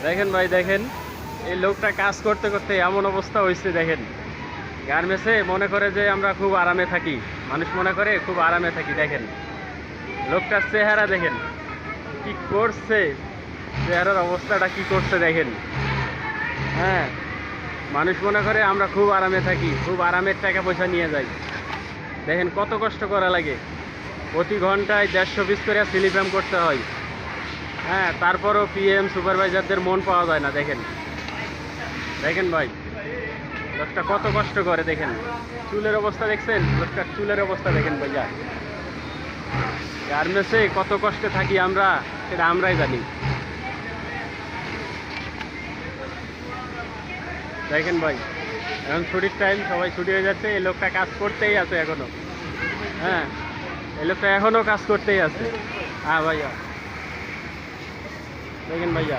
দেখেন ভাই দেখেন, এই লোকটা কাজ করতে করতে এমন অবস্থা হয়েছে দেখেন। গার্মেন্টসে মনে করে যে আমরা খুব আরামে থাকি, মানুষ মনে করে খুব আরামে থাকি। দেখেন লোকটার চেহারা দেখেন কি করছে, চেহারার অবস্থাটা কি করছে দেখেন। হ্যাঁ, মানুষ মনে করে আমরা খুব আরামে থাকি, খুব আরামের টাকা পয়সা নিয়ে যাই। দেখেন কত কষ্ট করা লাগে, প্রতি ঘন্টায় 150 পিস করে সিলিগ্রাম করতে হয়। হ্যাঁ, তারপরও পিএম সুপারভাইজারদের মন পাওয়া যায় না। দেখেন দেখেন ভাই, লোকটা কত কষ্ট করে দেখেন। চুলের অবস্থা দেখছেন, লোকটার চুলের অবস্থা দেখেন ভাইয়া। গার্মেন্টসে কত কষ্টে থাকি আমরা, সেটা আমরাই জানি। দেখেন ভাই, এখন ছুটির টাইম, সবাই ছুটি হয়ে যাচ্ছে, এই লোকটা কাজ করতেই আছে এখনো। হ্যাঁ, এই লোকটা এখনো কাজ করতেই আছে। হ্যাঁ ভাইয়া, দেখেন ভাইয়া।